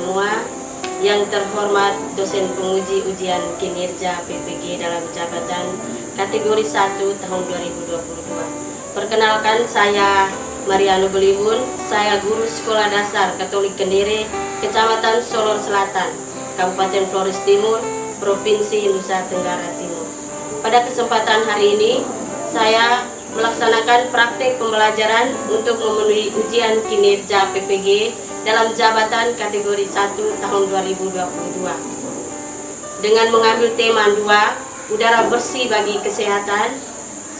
semua, yang terhormat dosen penguji ujian kinerja PPG dalam jabatan kategori 1 tahun 2022. Perkenalkan, saya Mariano Beliwun, saya guru Sekolah Dasar Katolik Kendere, Kecamatan Solor Selatan, Kabupaten Flores Timur, Provinsi Nusa Tenggara Timur. Pada kesempatan hari ini, saya melaksanakan praktek pembelajaran untuk memenuhi ujian kinerja PPG dalam jabatan kategori 1 tahun 2022. Dengan mengambil tema 2, udara bersih bagi kesehatan,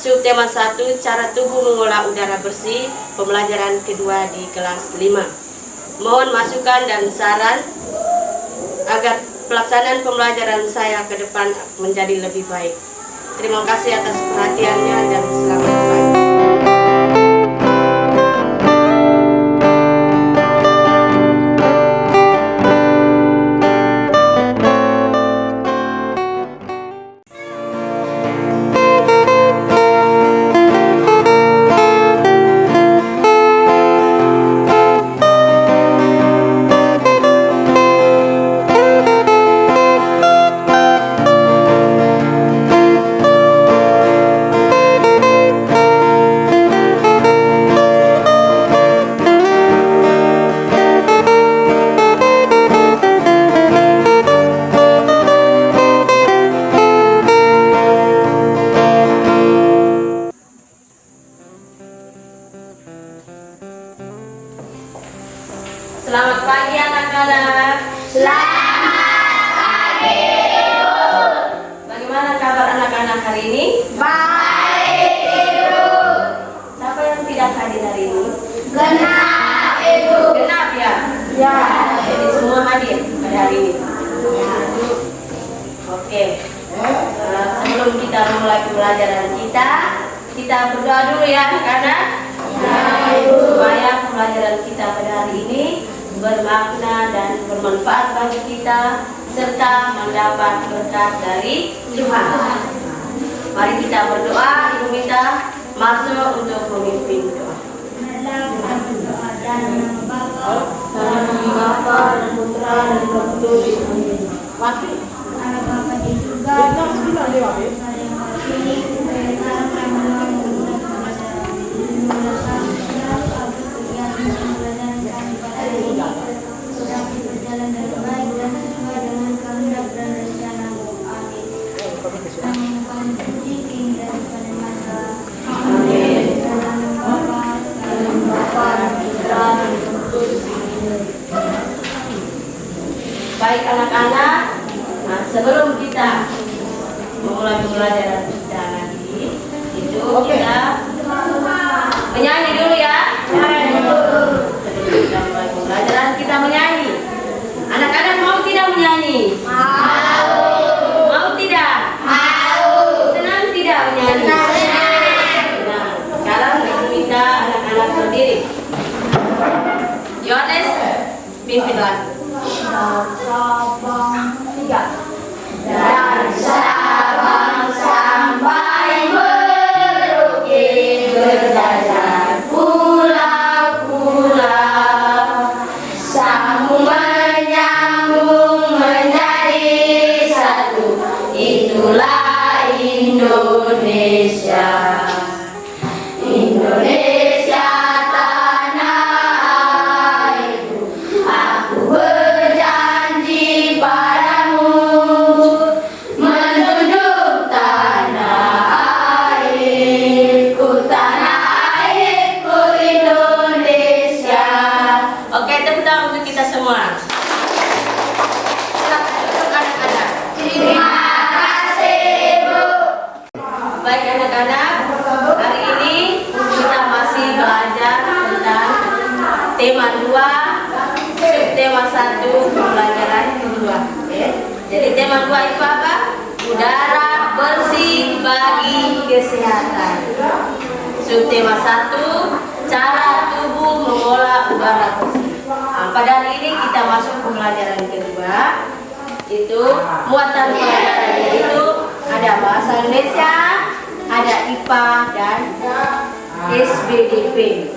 subtema 1, cara tubuh mengolah udara bersih, pembelajaran kedua di kelas 5. Mohon masukan dan saran agar pelaksanaan pembelajaran saya ke depan menjadi lebih baik. Terima kasih atas perhatiannya dan selamat pagi. Selamat pagi anak-anak. Selamat pagi, Ibu. Bagaimana kabar anak-anak hari ini? Baik, Ibu. Siapa yang tidak hadir hari ini? Genap, Ibu. Genap ya? Ya. Jadi semua hadir pada hari ini. Oke. Sebelum kita memulai pembelajaran kita berdoa dulu ya anak-anak. Ya, Ibu. Supaya pembelajaran kita pada hari ini bermakna dan bermanfaat bagi kita serta mendapat berkat dari Tuhan. Mari kita berdoa. Ibu minta masuk untuk memimpin doa. Dan Bapa dan Putra dan Roh Kudus. Mati. Bapa di surga. Baik anak-anak, nah, sebelum kita memulai pembelajaran kita nanti, itu kita menyanyi dulu ya. Sebelum kita mulai pembelajaran kita menyanyi. Anak-anak mau tidak menyanyi? Mau. Mau tidak? Mau. Senang tidak menyanyi? Nah, sekarang ibu minta anak-anak berdiri. Yohanes, pimpin lagu. Sabang 3. Dari Sabang sampai Merauke berjajar pulau-pulau, sambung menyambung menjadi satu, itulah Indonesia. Indonesia tanah airku, aku berjanji padamu menunjuk tanah airku Indonesia. Oke, tepuk tangan untuk kita semua. Silakan duduk anak-anak. Terima kasih, Ibu. Baik anak-anak, hari ini kita masih belajar tentang tema 2, subtema 1, pembelajaran kedua. Jadi tema 2 itu apa? Udara bersih bagi kesehatan. Subtema 1, cara tubuh mengolah udara bersih. Nah, pada hari ini kita masuk pembelajaran kedua. Itu muatan pelajarannya itu ada bahasa Indonesia, ada IPA dan SBDP.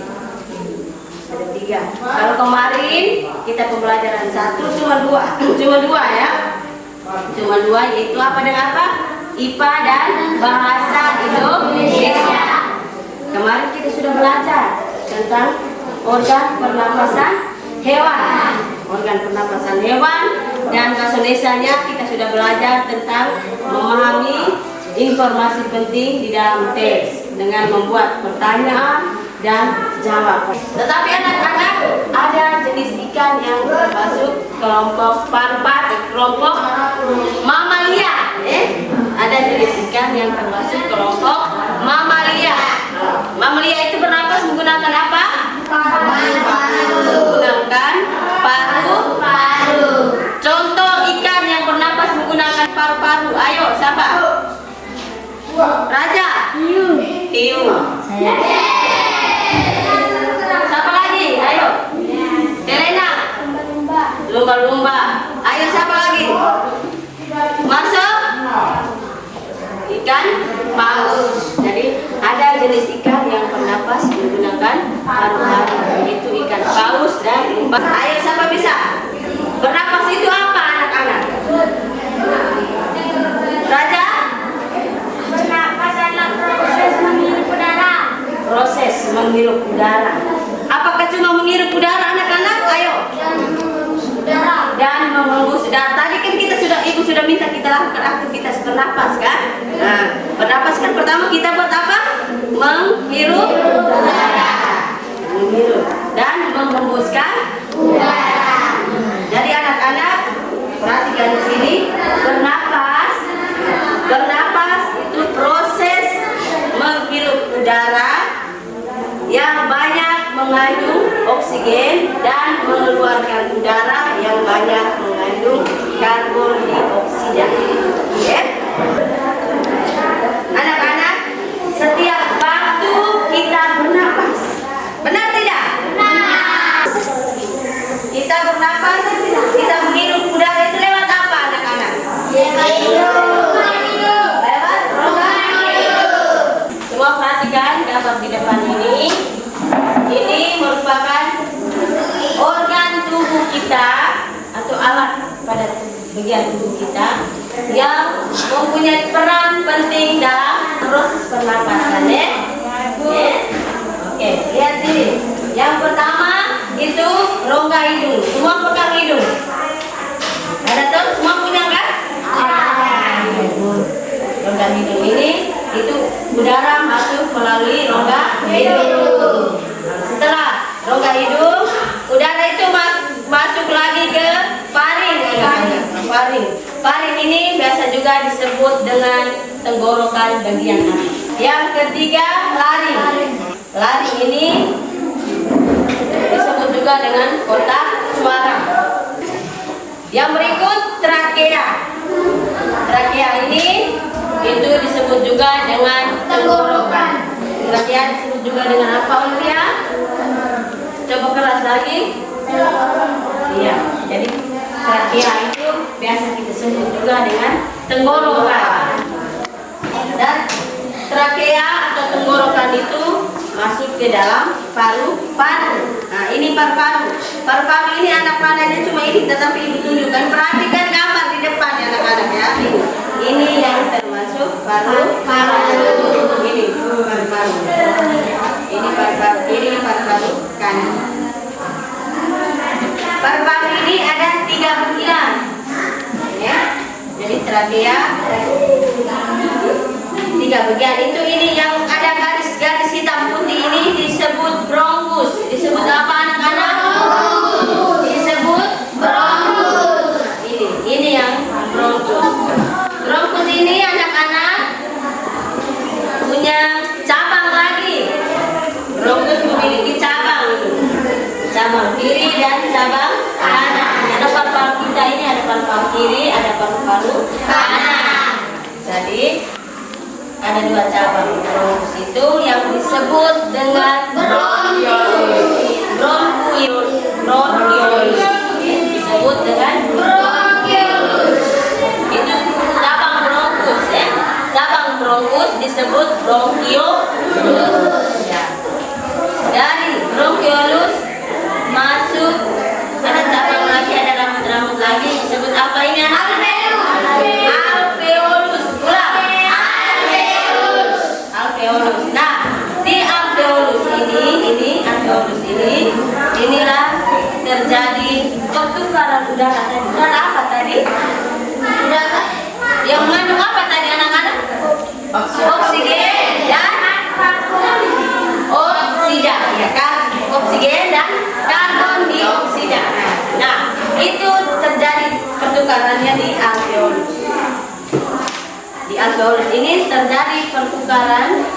Ada 3. Kalau kemarin kita pembelajaran 1 cuma 2 ya. Cuma 2, yaitu apa dengan apa? IPA dan bahasa Indonesia. Kemarin kita sudah belajar tentang organ pernapasan hewan. Organ pernapasan hewan dan bahasa Indonesianya kita sudah belajar tentang memahami informasi penting di dalam teks dengan membuat pertanyaan dan jawab. Tetapi anak-anak, ada jenis ikan yang termasuk kelompok parpat, kelompok mamalia. Ada jenis ikan yang termasuk kelompok mamalia. Mamalia itu bernapas menggunakan apa? Menggunakan paru-paru. Contoh ikan yang bernapas menggunakan paru-paru. Ayo, siapa? Raja. Hiu. Siapa lagi? Ayo. Helena. Lumba-lumba. Ayo, siapa lagi? Marcel. Ikan paus. Jadi ada jenis ikan yang bernapas menggunakan paru-paru, yaitu ikan paus dan lumba. Ayo, siapa bisa? Bernapas itu apa, anak-anak? Raja? Bernapas adalah proses menghirup udara. Proses menghirup udara. Apakah cuma menghirup udara, anak-anak? Ayo. Dan menghembus udara. Tadi kan ibu sudah minta kita lakukan aktivitas bernapas kan? Nah, bernapas kan pertama kita buat apa? Menghirup udara. Menghirup dan menghembuskan udara. Jadi anak-anak perhatikan di sini, bernapas itu proses menghirup udara yang banyak mengandung oksigen dan mengeluarkan udara yang banyak mengandung karbon dioksida. Ya. Anak-anak, setiap waktu kita bernapas. Benar tidak? Benar. Kita bernapas, kita menghirup udara itu lewat apa, anak-anak? Lewat rongga hidung. Semua perhatikan gambar di depan ini. Ini merupakan organ tubuh kita atau alat pada bagian tubuh kita yang mempunyai peran penting dalam proses pernapasan. Oke, lihat sini. Yang pertama itu rongga hidung. Semua pegang hidung. Ada tuh? Semua punya kan? Rongga hidung ini itu udara masuk melalui rongga hidung. Setelah rongga hidung, udara itu masuk lagi ke faring. Faring ini biasa juga disebut dengan tenggorokan bagian atas. Yang ketiga, laring. Laring ini disebut juga dengan kotak suara. Yang berikut, trakea. Trakea ini itu disebut juga dengan tenggorokan. Trakea disebut juga dengan apa, Olivia? Coba keras lagi. Iya, jadi trakea itu biasa kita sebut juga dengan tenggorokan. Dan trakea atau tenggorokan itu masuk ke dalam paru-paru. Nah, ini paru-paru. Paru-paru ini anak panahnya cuma ini, tetapi ibu tunjukkan. Perhatikan gambar di depan ya, anak-anak ya. Ini yang termasuk paru-paru. Ini paru-paru. Ini paru-paru. Ini paru-paru kanan. Paru-paru ini ada 3 bagian. Ya. Jadi trakea 3 bagian. Itu ini yang ada garis-garis hitam putih ini disebut bronkus. Disebut apa, anak-anak? Disebut bronkus. Ini yang bronkus. Bronkus ini anak-anak punya cabang lagi. Bronkus memiliki cabang itu. Cabang kiri dan cabang kanan. Ada paru-paru kita ini, ada paru-paru kiri, ada paru-paru kanan. Jadi ada 2 cabang bronkus itu yang disebut dengan bronkiolus. Bronkiolus disebut dengan bronkiolus. Itu cabang bronkus ya. Cabang bronkus disebut bronkiolus. Ya. Dari bronkiolus Azoles ini terjadi pertukaran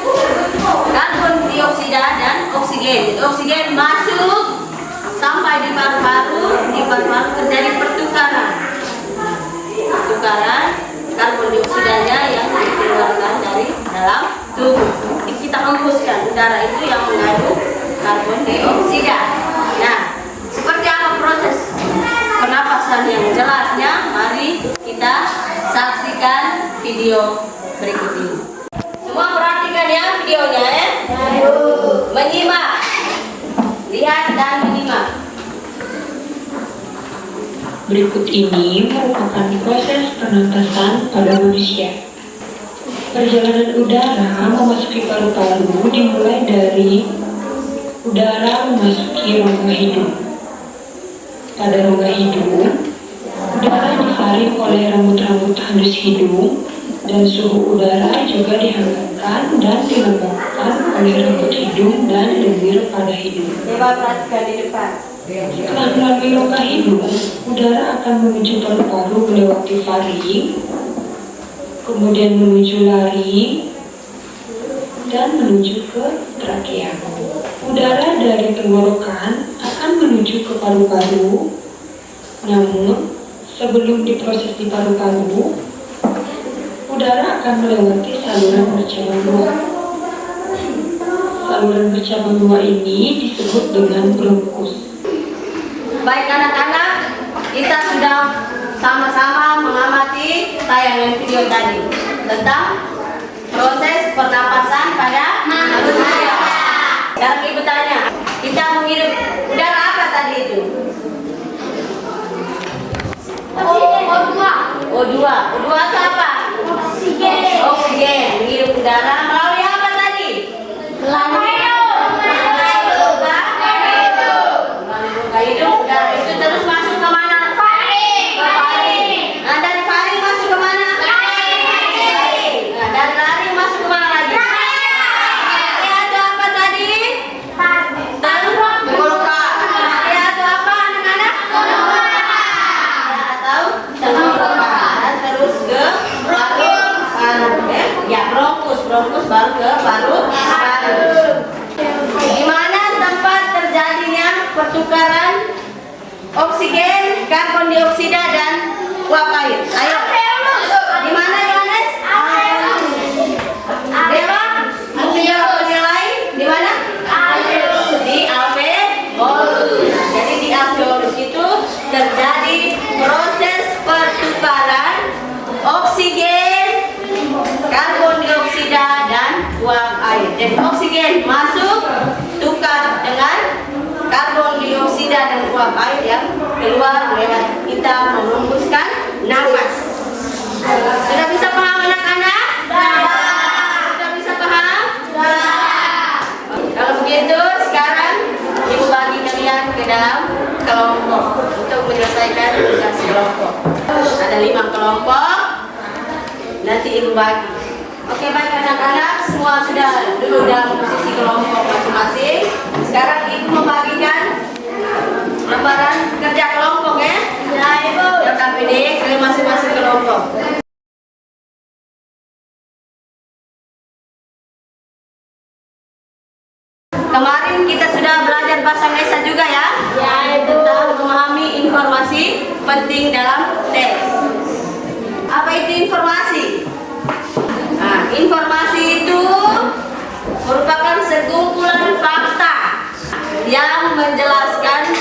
karbon dioksida dan oksigen. Jadi oksigen masuk sampai di paru-paru, terjadi pertukaran karbon dioksidanya yang dikeluarkan dari dalam tubuh. Kita hembuskan udara itu yang mengandung karbon dioksida. Nah, seperti apa proses pernapasan yang jelasnya? Mari kita saksikan video berikut ini. Semua perhatikan ya videonya ya. Menyimak, lihat dan menyimak. Berikut ini merupakan proses pernapasan pada manusia. Perjalanan udara memasuki paru-paru dimulai dari udara memasuki rongga hidung. Pada rongga hidung, udara disaring oleh rambut-rambut halus hidung dan suhu udara juga dihangatkan dan dilembabkan oleh rambut hidung dan lendir pada hidung. Coba perhatikan di depan. Setelah melalui rongga hidung, udara akan menuju paru-paru melewati faring, kemudian menuju laring, dan menuju ke trakea. Udara dari tenggorokan akan menuju ke paru-paru, namun sebelum diproses di paru-paru, udara akan melewati saluran bercabang dua. Saluran bercabang dua ini disebut dengan bronkus. Baik anak-anak, kita sudah sama-sama mengamati tayangan video tadi tentang proses pernapasan pada manusia. Sekarang ibu tanya, kita menghirup udara apa tadi itu? O2 itu apa? Oksigen. Menghirup udara melalui apa tadi? Melalui hidung. Udara itu terus masuk ke mana? Ke faring. Nah, dari faring masuk ke mana? Nah, dari laring masuk ke mana lagi? Atau apa tadi? Tenggorokan. Atau apa anak-anak? Atau tenggorokan. Terus ke paru-paru. Ya, bronkus baru ke paru-paru. Di mana tempat terjadinya pertukaran oksigen, karbon dioksida dan uap air? Ayo. Di mana Yohanes? Dewa? Mungkin jawab penilai. Di mana? Di alveolus. Jadi di alveolus itu terjadi proses pertukaran oksigen, karbon dioksida dan uap air. Jadi oksigen masuk, tukar dengan karbon dioksida dan uap air yang keluar lewat kita menghembuskan nafas. Sudah bisa paham anak-anak? Sudah bisa paham? Kalau begitu sekarang ibu bagi kalian ke dalam kelompok untuk menyelesaikan tugas kelompok. Ada 5 kelompok. Nanti ibu bagi. Oke, baik anak-anak, semua sudah duduk dalam posisi kelompok masing-masing. Sekarang ibu membagikan lembaran kerja kelompok ya. Ya ibu. KPD ke masing-masing kelompok. Kemarin kita sudah belajar bahasa Indonesia juga ya. Ya ibu. Tentang memahami informasi penting dalam teks. Apa itu informasi? Nah, informasi itu merupakan sekumpulan fakta yang menjelaskan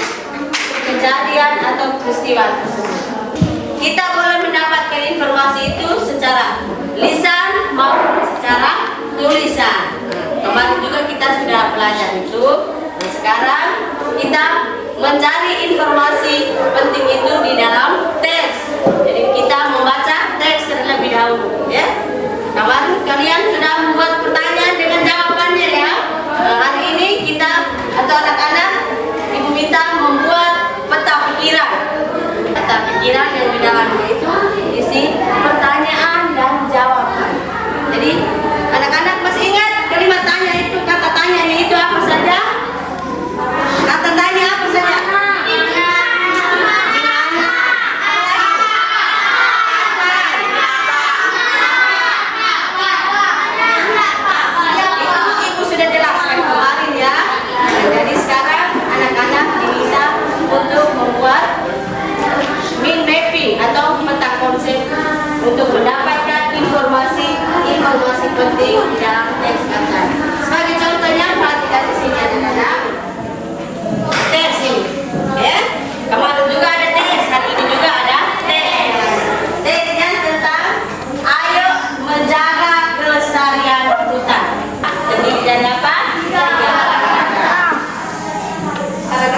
kejadian atau peristiwa tersebut. Kita boleh mendapatkan informasi itu secara lisan maupun secara tulisan. Kemarin juga kita sudah belajar itu. Nah, sekarang kita mencari informasi penting itu di dalam teks. Jadi kita membaca teks terlebih dahulu ya. Kemarin kalian sudah membuat pertanyaan dengan jawabannya ya. Nah, hari ini kita atau anak-anak ibu minta membuat peta pikiran. Peta pikiran yang di dalamnya itu isi pertanyaan dan jawaban. Jadi anak-anak masih ingat kalimat tanya itu, kata tanyanya itu apa saja? Kata tanya apa saja?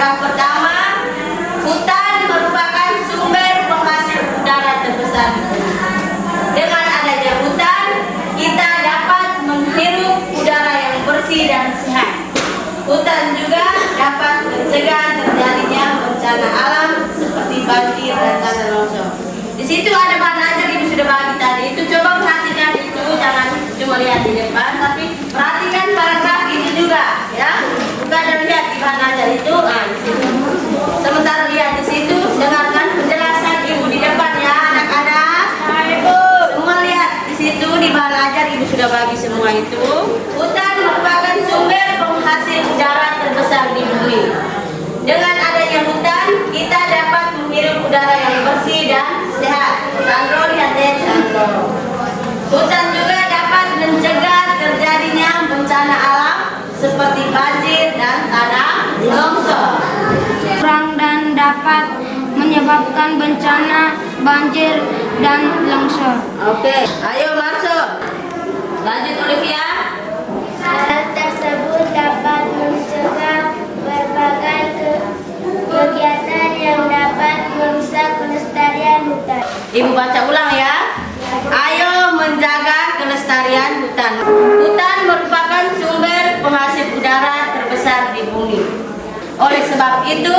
paragraf pertama, hutan merupakan sumber penghasil udara terbesar di bumi. Dengan adanya hutan, kita dapat menghirup udara yang bersih dan sehat. Hutan juga dapat mencegah terjadinya bencana alam seperti banjir dan tanah longsor. Di situ ada bahan ajar Ibu sudah bagi tadi. Itu coba perhatikan itu, jangan cuma lihat di depan, tapi perhatikan paragraf itu juga, ya. Bukan lihat di bahan ajar itu, di situ. Sementara lihat di situ, dengarkan penjelasan Ibu di depan ya, anak-anak. Semua lihat di situ di bahan ajar Ibu sudah bagi semua itu. Hutan merupakan sumber penghasil udara terbesar di bumi. Dengan adanya hutan, kita dapat menghirup udara yang bersih dan sehat. Sandro, lihat deh, Sandro. Hutan juga dapat mencegah terjadinya bencana alam seperti banjir dan tanah longsor. Kurang dan dapat menyebabkan bencana banjir dan longsor. Oke, ayo masuk. Lanjut Olivia. Hal tersebut dapat mencegah berbagai kegiatan yang dapat merusak kelestarian hutan. Ibu baca ulang ya. Ayo menjaga kelestarian hutan. Hutan merupakan sumber penghasil udara terbesar di bumi. Oleh sebab itu,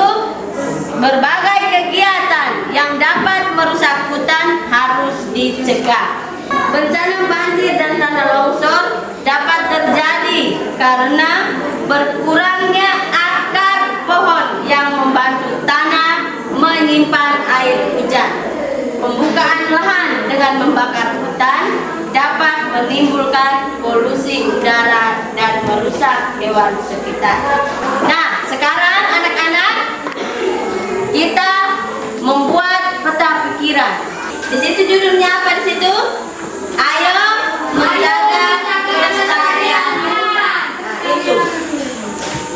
berbagai kegiatan yang dapat merusak hutan harus dicegah. Bencana banjir dan tanah longsor dapat terjadi karena berkurangnya akar pohon yang membantu tanah menyimpan air hujan. Pembukaan lahan dengan membakar hutan dapat menimbulkan polusi udara dan merusak hewan sekitar. Nah, sekarang anak-anak, kita membuat peta pikiran. Di situ judulnya apa di situ? Ayo menjaga kelestarian hutan. Itu.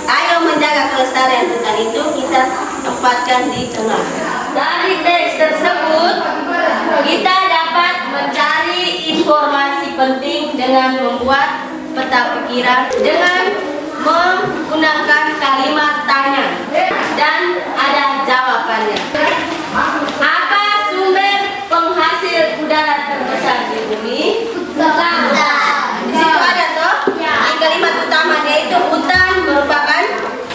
Ayo menjaga kelestarian hutan itu kita tempatkan di tengah. Dari teks tersebut kita dapat mencari informasi penting dengan membuat peta pikiran dengan menggunakan kalimat tanya dan ada jawabannya. Apa sumber penghasil udara terbesar di bumi? Hutan. Di situ ada toh? Di kalimat utamanya itu hutan merupakan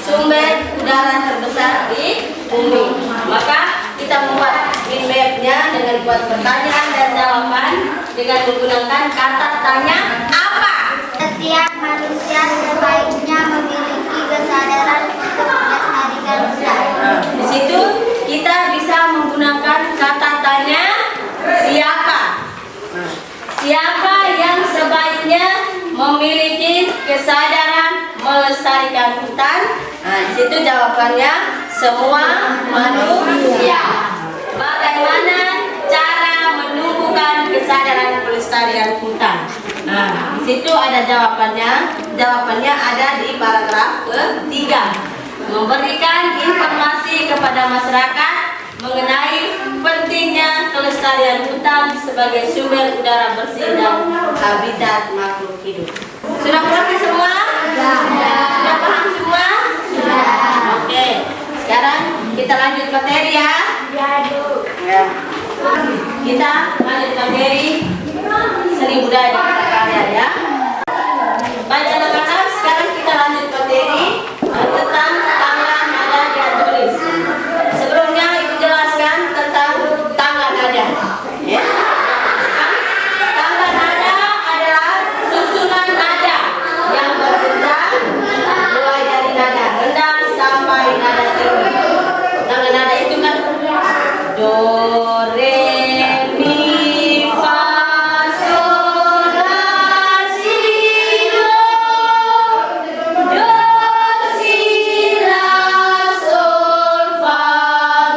sumber udara terbesar di bumi. Maka kita membuat mind map-nya dengan buat pertanyaan dan jawaban dengan menggunakan kata tanya apa? Setiap manusia sebaiknya memiliki kesadaran untuk melestarikan hutan. Di situ kita bisa menggunakan kata tanya siapa. Siapa yang sebaiknya memiliki kesadaran melestarikan hutan? Di situ jawabannya semua manusia. Bagaimana cara menumbuhkan kesadaran pelestarian hutan? Di situ ada jawabannya. Jawabannya ada di paragraf ketiga. Memberikan informasi kepada masyarakat mengenai pentingnya kelestarian hutan sebagai sumber udara bersih dan habitat makhluk hidup. Sudah mengerti semua? Sudah paham semua? Oke. Sekarang kita lanjut materi ya. Ya. Kita lanjut materi seni budaya dan karya ya. Baik anak-anak, sekarang kita lanjut materi tentang tangga nada dan tulis. Sebelumnya Ibu jelaskan tentang tangga nada. Ya. Tangga nada adalah susunan nada yang berjenjang mulai dari nada rendah sampai nada tinggi. Tangga nada itu kan do, re, mi, fa, sol, la, si, do, si, la, sol, fa,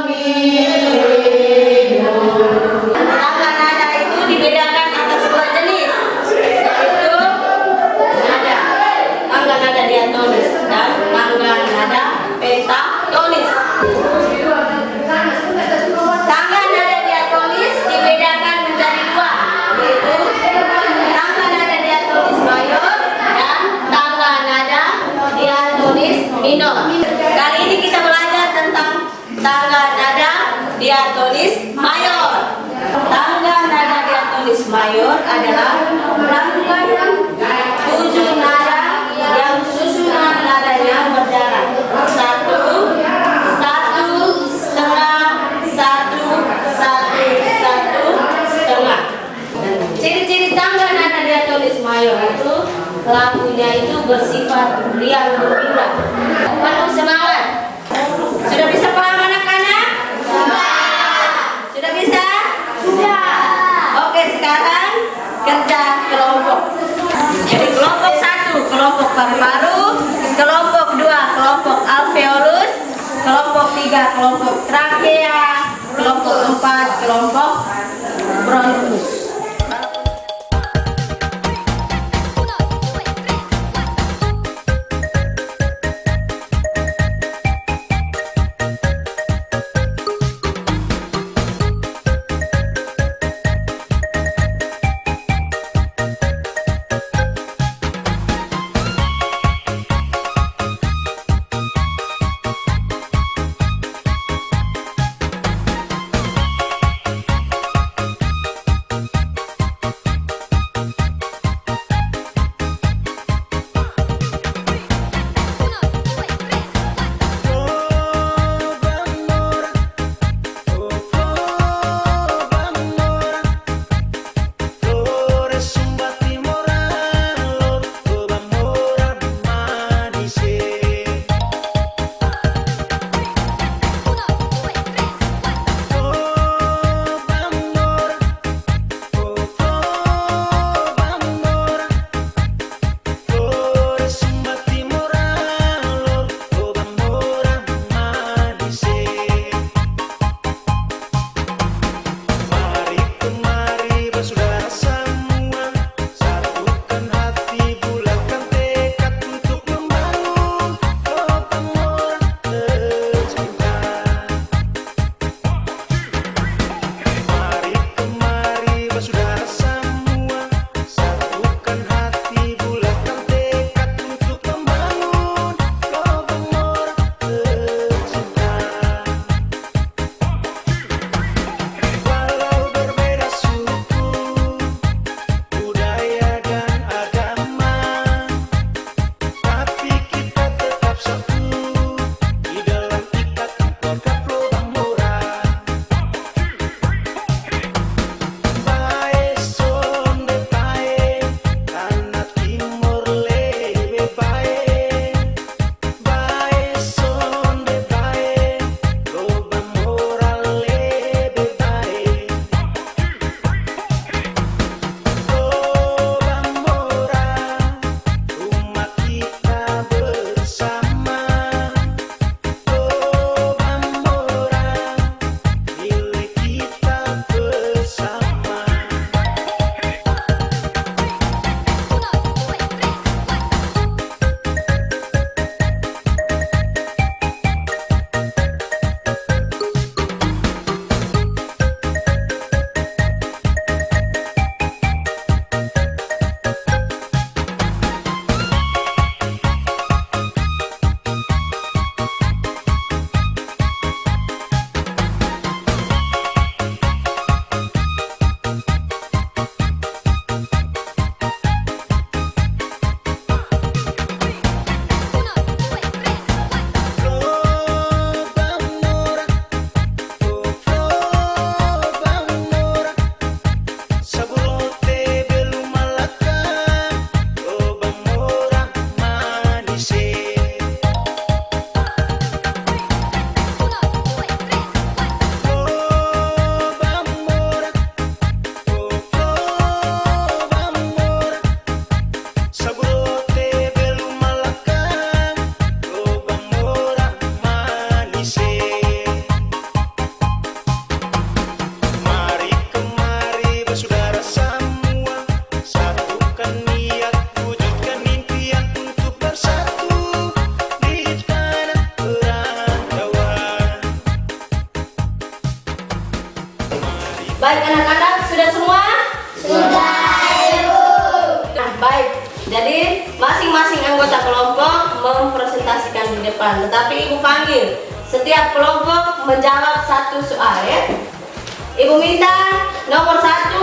mi, re, do. Tangga nada itu dibedakan atas dua jenis, yaitu nada tangga nada diatonis dan tangga nada pentatonis. Tangga nada diatonis dibedakan menjadi dua, yaitu tangga nada diatonis mayor dan tangga nada diatonis minor. Kali ini kita belajar tentang tangga nada diatonis mayor. Tangga nada diatonis mayor adalah rangkaian 7 nada yang susunan nadanya berjalan 1, 1, setengah, 1, 1, 1, setengah. Ciri-ciri tangga nada diatonis mayor itu lagunya itu bersifat riang gembira, penuh semangat. Sudah bisa paham anak-anak? Sudah bisa? Sudah. Oke, sekarang kerja kelompok. Jadi kelompok 1 kelompok paru-paru, kelompok 2 kelompok alveolus, kelompok 3 kelompok trakea, kelompok 4 kelompok bronkus. Baik anak-anak, sudah semua? Sudah, Ibu. Nah, baik. Jadi masing-masing anggota kelompok mempresentasikan di depan. Tetapi Ibu panggil setiap kelompok menjawab satu soal ya. Ibu minta nomor 1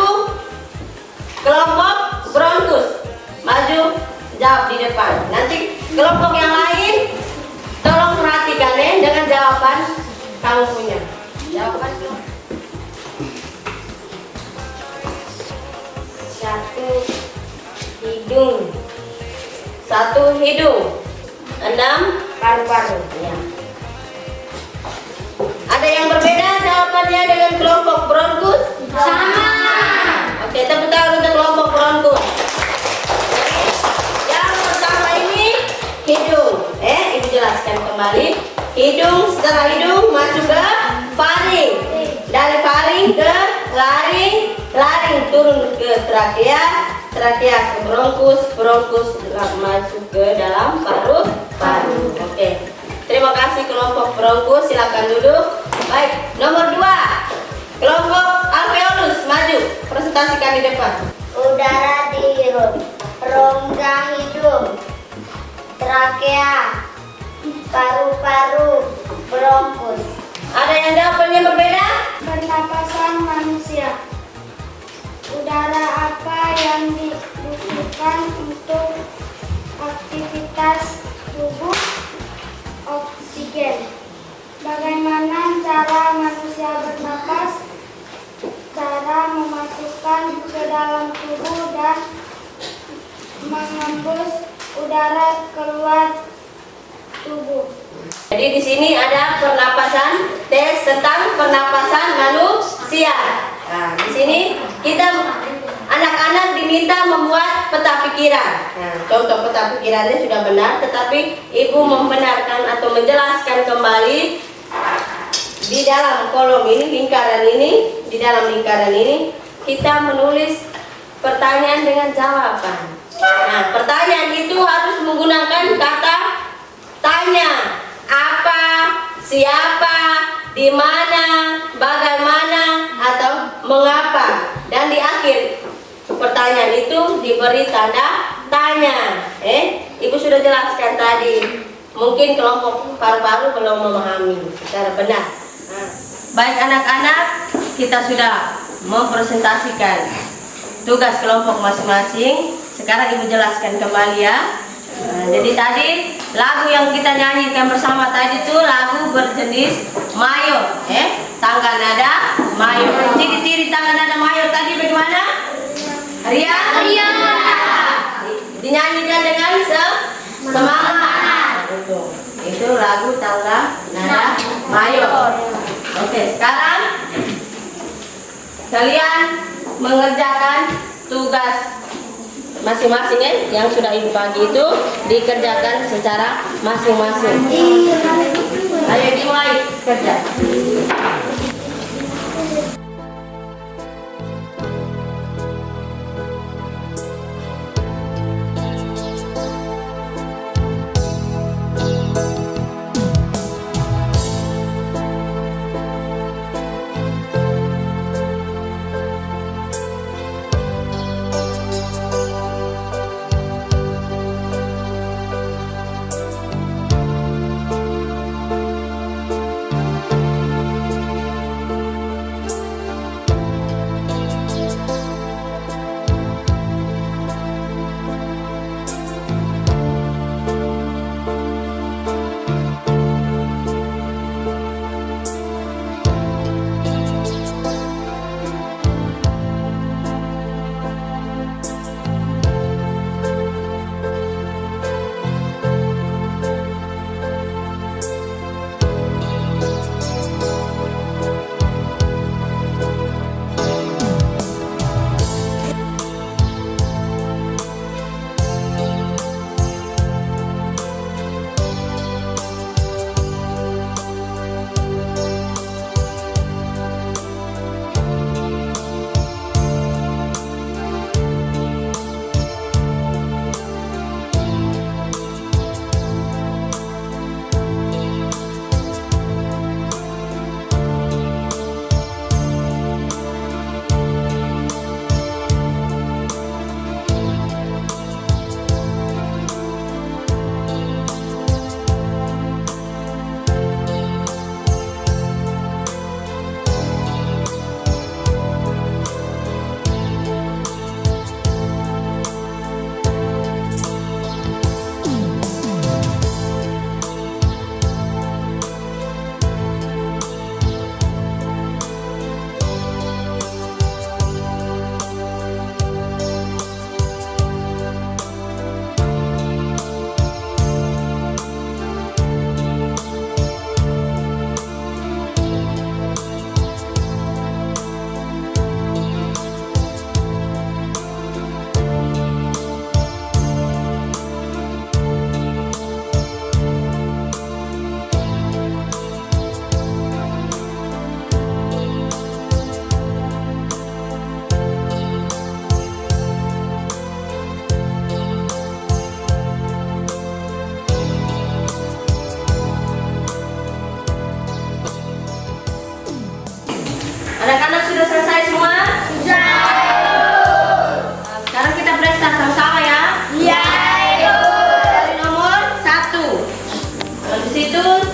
kelompok Bronkus maju jawab di depan. Nanti kelompok yang lain tolong perhatikan ya dengan jawaban kamu punya. Jawaban kelompok. 1 hidung, 1 hidung, 6 paru-paru. Ya. Ada yang berbeda jawabannya dengan kelompok Bronkus? Sama. Oke, tepuk tangan untuk kelompok Bronkus. Yang pertama ini hidung. Ibu jelaskan kembali. Hidung, setelah hidung masuk ke faring. Dari faring ke laring, laring turun ke trakea, trakea ke bronkus, bronkus masuk ke dalam paru-paru. Oke. Terima kasih kelompok Bronkus, silakan duduk. Baik, nomor 2 kelompok alveolus maju, presentasikan di depan. Udara dihirup, rongga hidung, trakea, paru-paru, bronkus. Ada yang jawabannya berbeda? Pernapasan manusia. Udara apa yang dibutuhkan untuk aktivitas tubuh? Oksigen. Bagaimana cara manusia bernapas? Cara memasukkan ke dalam tubuh dan mengembus udara keluar tubuh. Jadi di sini ada pernapasan, tes tentang pernapasan manusia. Nah, di sini kita anak-anak diminta membuat peta pikiran. Nah, contoh peta pikirannya sudah benar, tetapi ibu membenarkan atau menjelaskan kembali di dalam kolom ini, lingkaran ini, di dalam lingkaran ini kita menulis pertanyaan dengan jawaban. Nah, pertanyaan itu harus menggunakan kata tanya. Apa, siapa, di mana, bagaimana, atau mengapa. Dan di akhir pertanyaan itu diberi tanda tanya. Ibu sudah jelaskan tadi. Mungkin kelompok paru-paru belum memahami secara benar. Nah, baik anak-anak, kita sudah mempresentasikan tugas kelompok masing-masing. Sekarang ibu jelaskan kembali ya. Nah, jadi tadi lagu yang kita nyanyikan bersama tadi itu lagu berjenis mayor, tangga nada mayor. Ciri-ciri tangga nada mayor tadi bagaimana? Riang, dinyanyikan dengan semangat. Itu lagu tangga nada mayor. Oke, sekarang kalian mengerjakan tugas masing-masing yang sudah ibu bagi itu dikerjakan secara masing-masing. Ayo dimulai kerja.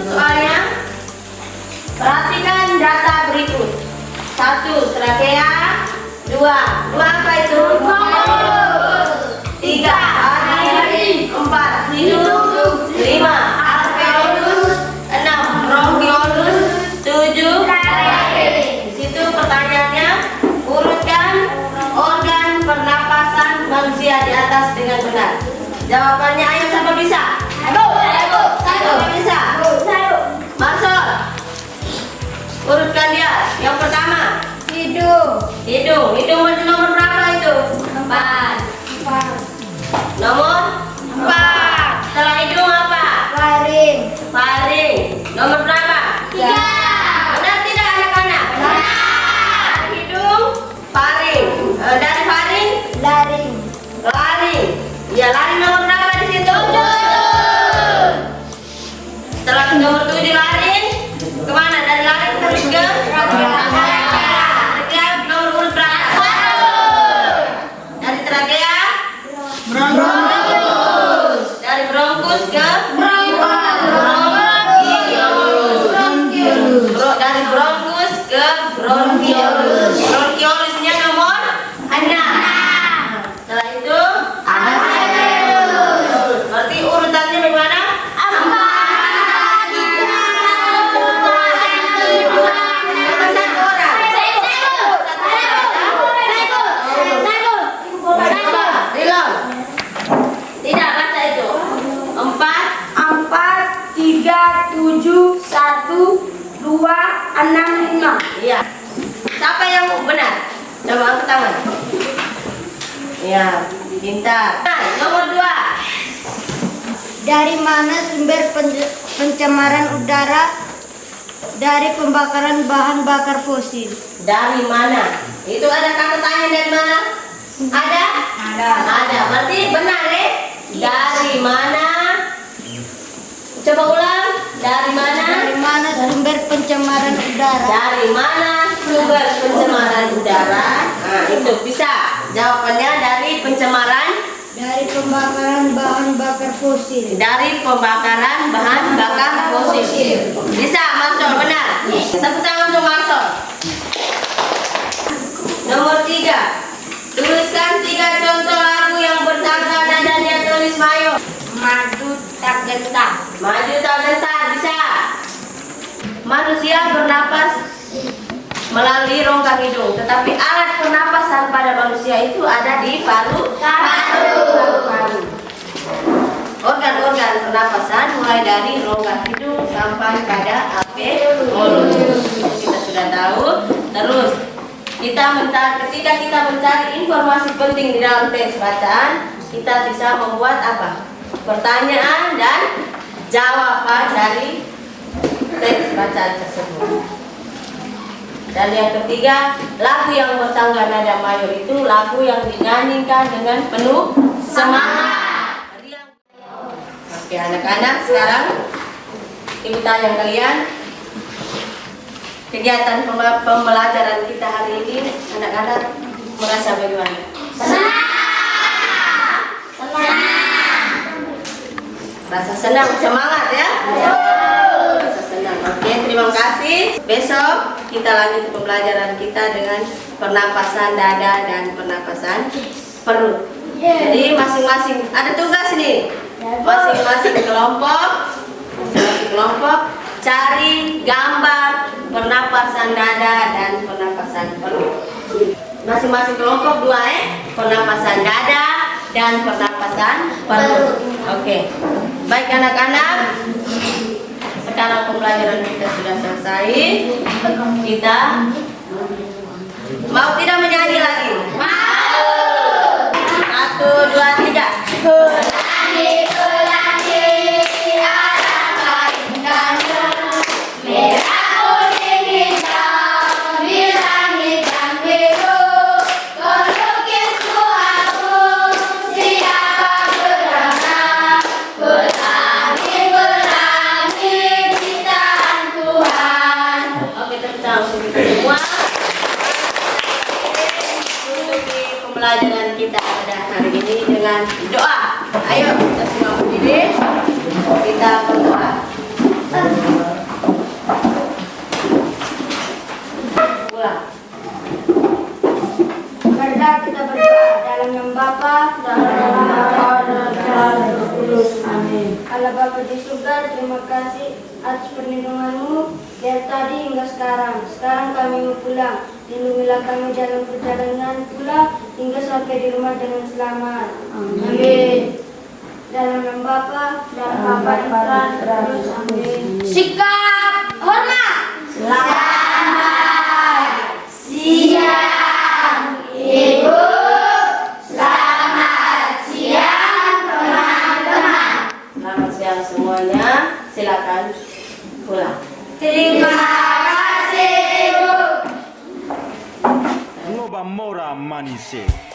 soalnya. Perhatikan data berikut. 1. Trakea. 2 apa itu? 3. Hati. 4. Hidung. 5. Alveolus. 6. Bronkiolus. 7. Di situ pertanyaannya, urutkan organ pernapasan manusia di atas dengan benar. Jawabannya ayo siapa bisa? Siapa bisa? Masuk. Urutkan dia. Yang pertama, hidung. Hidung nomor berapa itu? 4. Nomor 4. Setelah hidung apa? Faring. Nomor berapa? 3. Benar tidak anak-anak? Benar. Hidung, faring. Dari faring? Laring. Ya, laring nomor berapa di situ? 7. Setelah nomor 7 laring, kemana? Dari laring terus ke? Trachea nomor urut berapa? 1. Dari trachea? Bronkus. Dari bronkus ke? Dari bronkus ke bronkiolus. Bronkiolus-nya nomor 6. Setelah itu berarti urutannya bagaimana? 6, 5. Iya. Siapa yang benar? Coba angkat tangan. Iya, pintar. Nah, nomor 2. Dari mana sumber pencemaran udara dari pembakaran bahan bakar fosil? Dari mana? Itu ada kata tanya dari mana? Ada? Ada. Berarti benar ya? Dari mana? Coba ulang. Dari mana? Dari mana sumber pencemaran udara? Dari mana sumber pencemaran udara? Nah, itu bisa. Jawabannya dari pencemaran. Dari pembakaran bahan bakar fosil. Dari pembakaran bahan bakar fosil. Bisa, masuk, benar. Tepuk tangan untuk masuk. Nomor 3. Tuliskan 3 contoh lagu yang bertangga nadanya, tulis Mayo. Maju tak gentar. Maju tak gentar, bisa. Manusia bernapas melalui rongga hidung, tetapi alat pernapasan pada manusia itu ada di paru. Organ-organ pernapasan mulai dari rongga hidung sampai pada alveolus. Kita sudah tahu. Terus ketika kita mencari informasi penting di dalam teks bacaan, kita bisa membuat apa? Pertanyaan dan jawaban dari teks bacaan tersebut. Dan yang ketiga, lagu yang bertangga nada mayor itu lagu yang dinyanyikan dengan penuh semangat. Oke anak-anak, sekarang ibu tanya kalian, kegiatan pembelajaran kita hari ini, anak-anak merasa bagaimana? Senang. Rasa senang, semangat ya? Rasa senang. Oke, terima kasih. Besok kita lanjut pembelajaran kita dengan pernapasan dada dan pernapasan perut. Jadi masing-masing ada tugas nih. Masing-masing kelompok cari gambar pernapasan dada dan pernapasan perut. Masing-masing kelompok 2 pernapasan dada dan pernapasan perut. Oke. Baik anak-anak, sekarang pembelajaran kita sudah selesai. Kita mau tidak menyanyi lagi? Mau. 1, 2, 3. Oke, tepuk tangan untuk kita semua. perlindunganmu dari tadi hingga sekarang. Sekarang kami mau pulang. Lindungilah kami dalam perjalanan pula hingga sampai di rumah dengan selamat. Amin. Dalam nama Bapa, dan Putra, terus amin. Sikap hormat. Selamat siang, Ibu. Selamat siang, teman-teman. Selamat siang semuanya. Silakan pulang. Terima kasih, Bu. Ngoba Mora Manise.